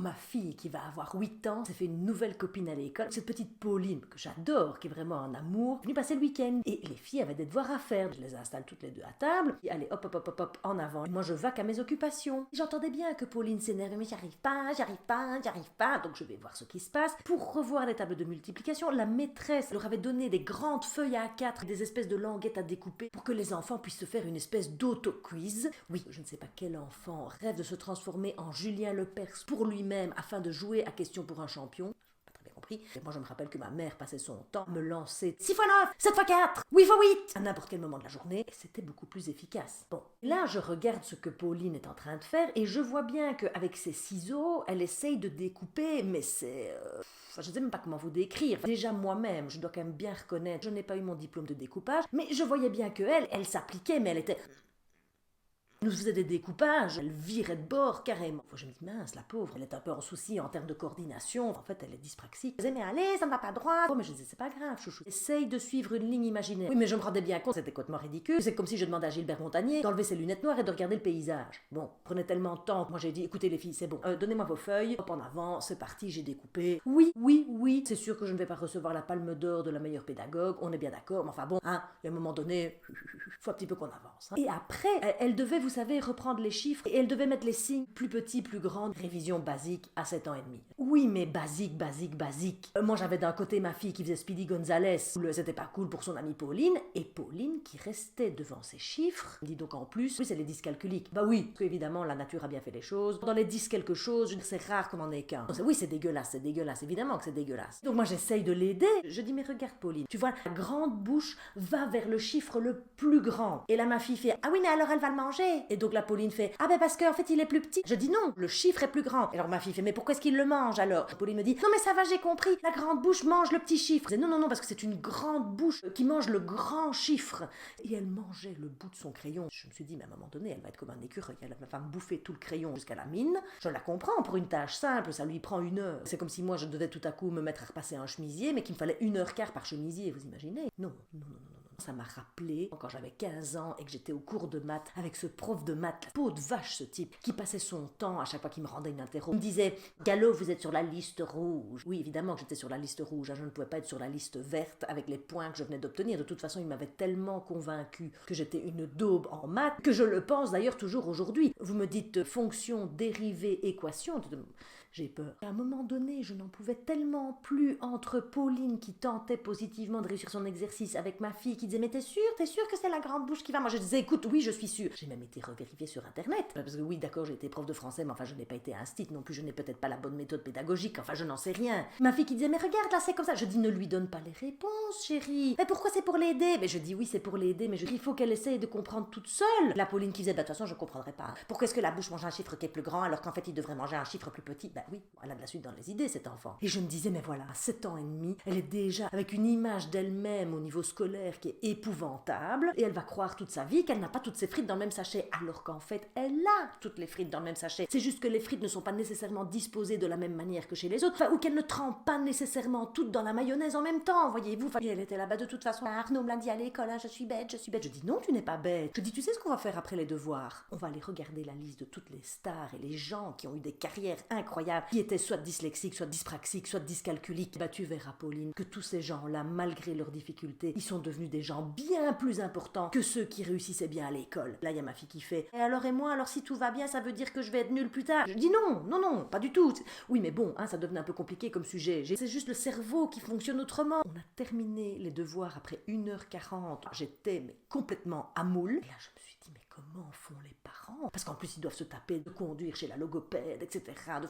Ma fille, qui va avoir 8 ans, s'est fait une nouvelle copine à l'école. Cette petite Pauline, que j'adore, qui est vraiment un amour, est venue passer le week-end. Et les filles avaient des devoirs à faire. Je les installe toutes les deux à table. Et allez, hop, hop, hop, hop, hop, en avant. Et moi, je vaque à mes occupations. J'entendais bien que Pauline s'énervait, mais j'arrive pas. Donc je vais voir ce qui se passe. Pour revoir les tables de multiplication, la maîtresse leur avait donné des grandes feuilles à A4, des espèces de languettes à découper pour que les enfants puissent se faire une espèce d'auto-quiz. Oui, je ne sais pas quel enfant rêve de se transformer en Julien Lepers pour lui-même afin de jouer à question pour un champion. Pas très bien compris. Et moi, je me rappelle que ma mère passait son temps à me lancer 6 x 9, 7 x 4, 8 x 8 à n'importe quel moment de la journée, et c'était beaucoup plus efficace. Bon, là, je regarde ce que Pauline est en train de faire, et je vois bien qu'avec ses ciseaux, elle essaye de découper, mais c'est... je ne sais même pas comment vous décrire. Déjà moi-même, je dois quand même bien reconnaître, je n'ai pas eu mon diplôme de découpage, mais je voyais bien qu'elle, elle s'appliquait, mais elle était... nous faisait des découpages, elle virait de bord carrément. Je me dis, mince, la pauvre, elle est un peu en souci en termes de coordination. En fait, elle est dyspraxique. Je disais, mais allez, ça ne va pas droit. Oh, mais je disais, c'est pas grave, chouchou. Essaye de suivre une ligne imaginaire. Oui, mais je me rendais bien compte, c'était complètement ridicule. C'est comme si je demandais à Gilbert Montagnier d'enlever ses lunettes noires et de regarder le paysage. Bon, prenait tellement de temps. Moi, j'ai dit, écoutez les filles, c'est bon. Donnez-moi vos feuilles. Hop, en avant, c'est parti, j'ai découpé. Oui. C'est sûr que je ne vais pas recevoir la palme d'or de la meilleure pédagogue. On est bien d'accord. Mais enfin bon, hein, il y a un moment donné, faut un petit peu qu'on avance. Hein. Et après, elle devait, vous savez, reprendre les chiffres et elle devait mettre les signes plus petits, plus grands. Révision basique à 7 ans et demi. Oui, mais basique. Moi, j'avais d'un côté ma fille qui faisait Speedy Gonzalez, où c'était pas cool pour son amie Pauline, et Pauline qui restait devant ses chiffres. Dit donc en plus, oui, c'est les dyscalculiques. Bah oui, parce qu'évidemment, la nature a bien fait les choses. Dans les 10 quelque chose, c'est rare qu'on en ait qu'un. Oui, c'est dégueulasse, évidemment que c'est dégueulasse. Donc moi, j'essaye de l'aider. Je dis, mais regarde Pauline, tu vois, la grande bouche va vers le chiffre le plus grand. Et là, ma fille fait, ah oui, mais alors elle va le manger. Et donc la Pauline fait, ah ben parce qu'en fait, il est plus petit. Je dis non, le chiffre est plus grand. Et alors ma fille fait, mais pourquoi est-ce qu'il le mange alors? Pauline me dit, non mais ça va, j'ai compris, la grande bouche mange le petit chiffre. Je dis, non, parce que c'est une grande bouche qui mange le grand chiffre. Et elle mangeait le bout de son crayon. Je me suis dit, mais à un moment donné, elle va être comme un écureuil, elle va me bouffer tout le crayon jusqu'à la mine. Je la comprends, pour une tâche simple, ça lui prend 1 heure. C'est comme si moi, je devais tout à coup me mettre à repasser un chemisier, mais qu'il me fallait 1h15 par chemisier, vous imaginez? Non. Ça m'a rappelé quand j'avais 15 ans et que j'étais au cours de maths avec ce prof de maths, la peau de vache ce type, qui passait son temps à chaque fois qu'il me rendait une interro. Il me disait, Gallo, vous êtes sur la liste rouge. Oui, évidemment que j'étais sur la liste rouge, je ne pouvais pas être sur la liste verte avec les points que je venais d'obtenir. De toute façon, il m'avait tellement convaincu que j'étais une daube en maths, que je le pense d'ailleurs toujours aujourd'hui. Vous me dites fonction, dérivée, équation... J'ai peur. À un moment donné, je n'en pouvais tellement plus entre Pauline qui tentait positivement de réussir son exercice avec ma fille qui disait, mais t'es sûre que c'est la grande bouche qui va? Moi je disais, écoute, oui, je suis sûre. J'ai même été revérifiée sur internet. Parce que oui, d'accord, j'ai été prof de français, mais enfin je n'ai pas été instite non plus, je n'ai peut-être pas la bonne méthode pédagogique, enfin je n'en sais rien. Ma fille qui disait, mais regarde là, c'est comme ça. Je dis, ne lui donne pas les réponses, chérie. Mais pourquoi c'est pour l'aider? Mais je dis, oui, c'est pour l'aider, mais il faut qu'elle essaye de comprendre toute seule. La Pauline qui disait, bah de toute façon, je comprendrai pas. Pourquoi est-ce que la bouche mange un chiffre qui est plus grand alors qu'en fait il devrait manger un chiffre plus petit? Bah oui, elle a de la suite dans les idées, cet enfant. Et je me disais, mais voilà, à 7 ans et demi, elle est déjà avec une image d'elle-même au niveau scolaire qui est épouvantable, et elle va croire toute sa vie qu'elle n'a pas toutes ses frites dans le même sachet, alors qu'en fait, elle a toutes les frites dans le même sachet. C'est juste que les frites ne sont pas nécessairement disposées de la même manière que chez les autres, ou qu'elle ne trempe pas nécessairement toutes dans la mayonnaise en même temps, voyez-vous. Et elle était là-bas de toute façon. Arnaud me l'a dit à l'école, hein, je suis bête. Je dis, non, tu n'es pas bête. Je dis, tu sais ce qu'on va faire après les devoirs? On va aller regarder la liste de toutes les stars et les gens qui ont eu des carrières incroyables, qui étaient soit dyslexiques, soit dyspraxiques, soit dyscalculiques. Bah tu verras, Pauline, que tous ces gens-là, malgré leurs difficultés, ils sont devenus des gens bien plus importants que ceux qui réussissaient bien à l'école. Là, il y a ma fille qui fait, et moi, alors si tout va bien, ça veut dire que je vais être nulle plus tard. Je dis non, pas du tout. Oui, mais bon, hein, ça devenait un peu compliqué comme sujet. C'est juste le cerveau qui fonctionne autrement. On a terminé les devoirs après 1h40. J'étais mais complètement à moule. Et là, je me suis dit, mais comment font les parents? Parce qu'en plus, ils doivent se taper de conduire chez la logopède, etc.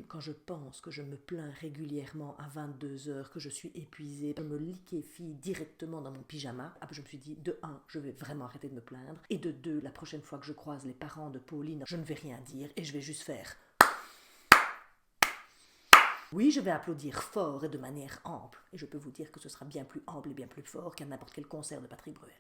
Quand je pense que je me plains régulièrement à 22h, que je suis épuisée, je me liquéfie directement dans mon pyjama, je me suis dit, de 1, je vais vraiment arrêter de me plaindre, et de 2, la prochaine fois que je croise les parents de Pauline, je ne vais rien dire, et je vais juste faire... Oui, je vais applaudir fort et de manière ample, et je peux vous dire que ce sera bien plus ample et bien plus fort qu'à n'importe quel concert de Patrick Bruel.